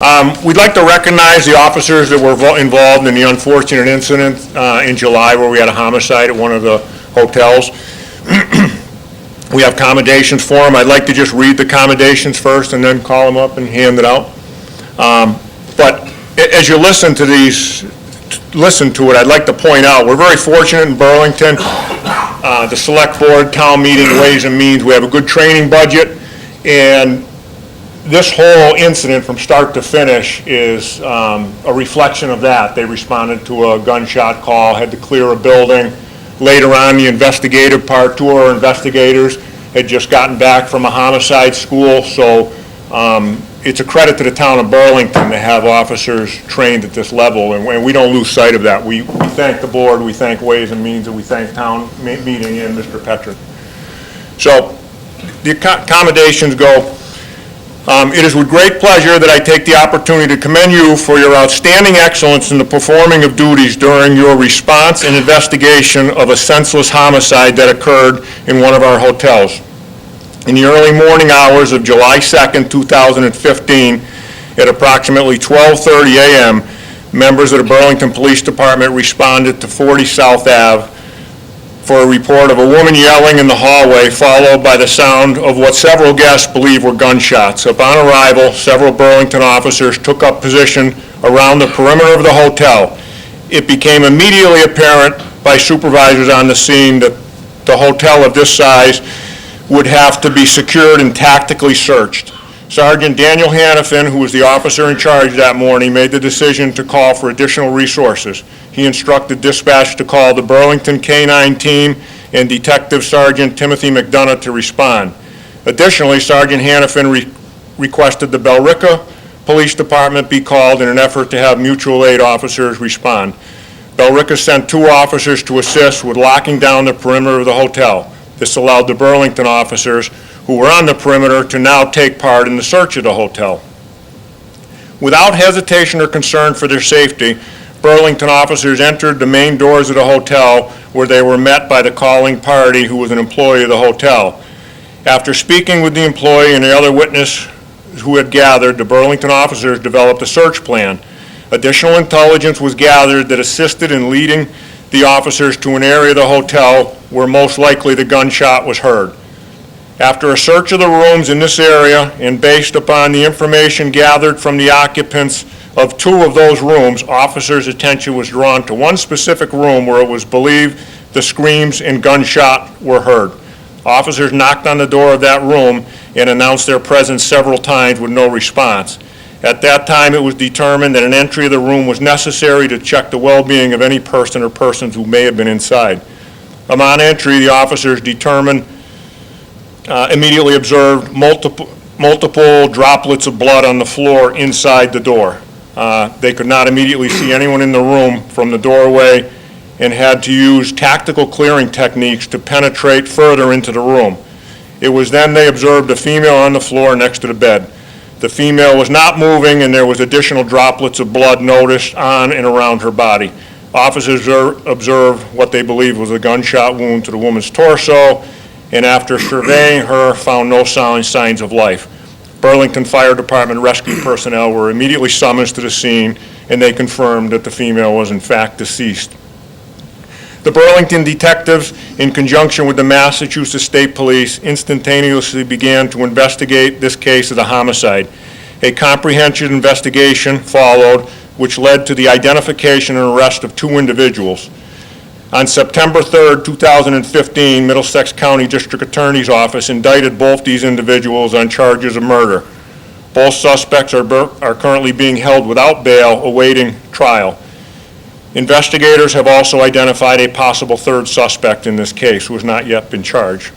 We'd like to recognize the officers that were involved in the unfortunate incident in July where we had a homicide at one of the hotels. We have commendations for them. I'd like to just read the commendations first and then call them up and hand it out. But as you listen to it, I'd like to point out, we're very fortunate in Burlington. The Select Board, Town Meeting, Ways and Means, we have a good training budget, and this whole incident from start to finish is a reflection of that. They responded to a gunshot call, had to clear a building. Later on, the investigative part, two of our investigators had just gotten back from a homicide school, so it's a credit to the town of Burlington to have officers trained at this level, and we don't lose sight of that. We thank the board, we thank Ways and Means, and we thank town meeting and Mr. Petrick. So the accommodations go. It is with great pleasure that I take the opportunity to commend you for your outstanding excellence in the performing of duties during your response and investigation of a senseless homicide that occurred in one of our hotels. In the early morning hours of July 2nd, 2015, at approximately 12:30 a.m., members of the Burlington Police Department responded to 40 South Ave for a report of a woman yelling in the hallway, followed by the sound of what several guests believe were gunshots. Upon arrival, several Burlington officers took up position around the perimeter of the hotel. It became immediately apparent by supervisors on the scene that the hotel of this size would have to be secured and tactically searched. Sergeant Daniel Hannafin, who was the officer in charge that morning, made the decision to call for additional resources. He instructed dispatch to call the Burlington K-9 team and Detective Sergeant Timothy McDonough to respond. Additionally, Sergeant Hannafin requested the Billerica Police Department be called in an effort to have mutual aid officers respond. Billerica sent 2 officers to assist with locking down the perimeter of the hotel. This allowed the Burlington officers who were on the perimeter to now take part in the search of the hotel. Without hesitation or concern for their safety, Burlington officers entered the main doors of the hotel, where they were met by the calling party, who was an employee of the hotel. After speaking with the employee and the other witness who had gathered, the Burlington officers developed a search plan. Additional intelligence was gathered that assisted in leading the officers to an area of the hotel where most likely the gunshot was heard. After a search of the rooms in this area, and based upon the information gathered from the occupants of 2 of those rooms, officers' attention was drawn to one specific room where it was believed the screams and gunshot were heard. Officers knocked on the door of that room and announced their presence several times with no response. At that time, it was determined that an entry of the room was necessary to check the well-being of any person or persons who may have been inside. Upon entry, the officers immediately observed multiple droplets of blood on the floor inside the door. They could not immediately see anyone in the room from the doorway and had to use tactical clearing techniques to penetrate further into the room. It was then they observed a female on the floor next to the bed. The female was not moving, and there was additional droplets of blood noticed on and around her body. Officers observed what they believed was a gunshot wound to the woman's torso, and after surveying her, found no signs of life. Burlington Fire Department rescue personnel were immediately summoned to the scene, and they confirmed that the female was in fact deceased. The Burlington detectives, in conjunction with the Massachusetts State Police, instantaneously began to investigate this case as a homicide. A comprehensive investigation followed, which led to the identification and arrest of 2 individuals. On September 3rd, 2015, Middlesex County District Attorney's Office indicted both these individuals on charges of murder. Both suspects are currently being held without bail, awaiting trial. Investigators have also identified a possible 3rd suspect in this case, who has not yet been charged.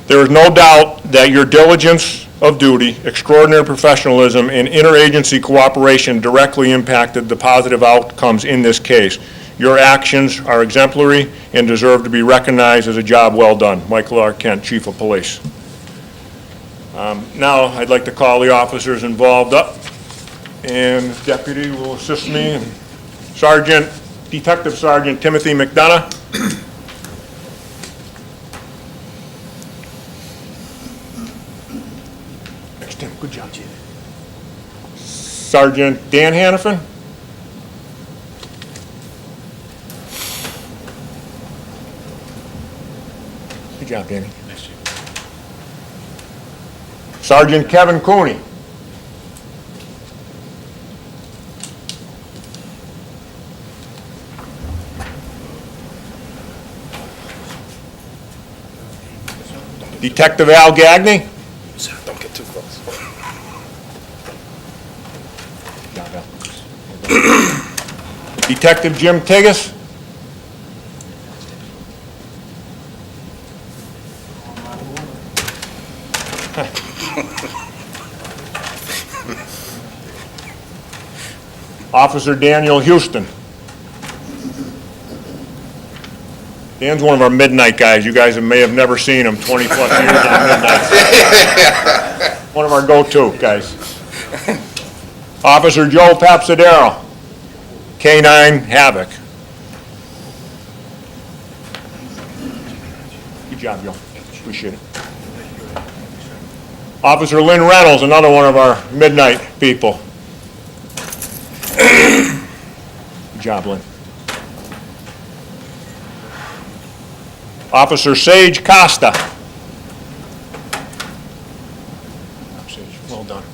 There is no doubt that your diligence of duty, extraordinary professionalism, and interagency cooperation directly impacted the positive outcomes in this case. Your actions are exemplary and deserve to be recognized as a job well done. Michael R. Kent, Chief of Police. Now I'd like to call the officers involved up, and the deputy will assist me. Detective Sergeant Timothy McDonough. Thanks, Tim. Good job, Chief. Sergeant Dan Hannafin. Good job, Danny. Sergeant Kevin Cooney. Detective Al Gagney. Don't get too close. Detective Jim Tigas. Officer Daniel Houston. Dan's one of our midnight guys. You guys may have never seen him, 20-plus years on midnight. One of our go-to guys. Officer Joe Papsadero, K-9 Havoc. Good job, Joe. Appreciate it. Officer Lynn Reynolds, another one of our midnight people. Good job, Lynn. Officer Sage Costa. Sage, well done.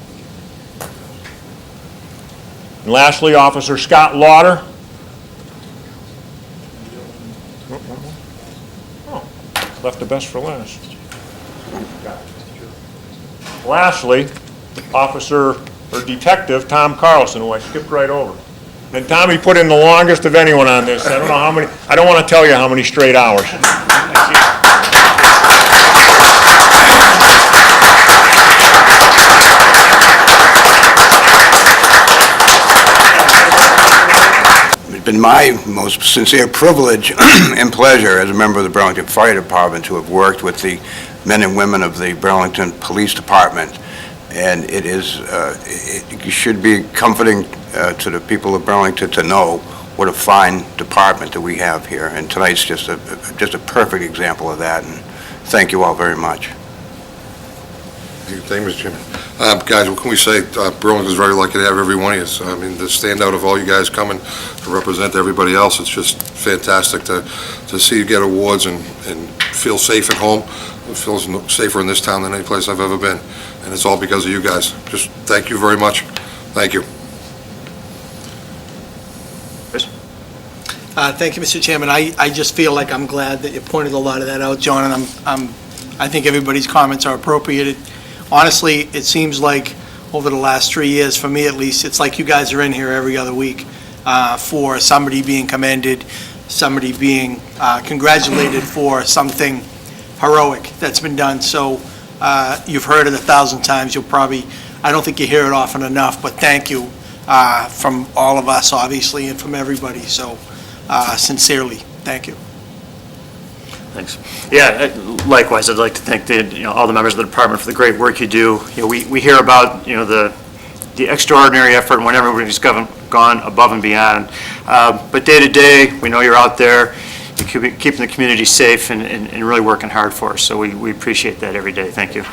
And lastly, Officer Scott Lauder. Oh, left the best for last. Lastly, Officer or Detective Tom Carlson, who I skipped right over. And Tommy put in the longest of anyone on this. I don't know how many, I don't want to tell you how many straight hours. It's been my most sincere privilege and pleasure as a member of the Burlington Fire Department to have worked with the men and women of the Burlington Police Department. And it is, it should be comforting to the people of Burlington to know what a fine department that we have here. And tonight's just a perfect example of that. And thank you all very much. Thank you, Mr. Chairman. Guys, what can we say? Burlington's very lucky to have every one of you. I mean, the standout of all you guys coming to represent everybody else, it's just fantastic to see you get awards and feel safe at home. It feels safer in this town than any place I've ever been. And it's all because of you guys. Just thank you very much. Thank you. Thank you, Mr. Chairman. I just feel like I'm glad that you pointed a lot of that out, John, and I think everybody's comments are appropriate. Honestly, it seems like over the last 3 years, for me at least, it's like you guys are in here every other week for somebody being commended, somebody being congratulated for something heroic that's been done. So you've heard it 1,000 times. You'll probably, I don't think you hear it often enough, but thank you from all of us, obviously, and from everybody. So sincerely, thank you. Thanks. Yeah, likewise, I'd like to thank all the members of the department for the great work you do. We hear about the extraordinary effort when everybody's gone above and beyond. But day to day, we know you're out there, you're keeping the community safe and really working hard for us. So we appreciate that every day. Thank you.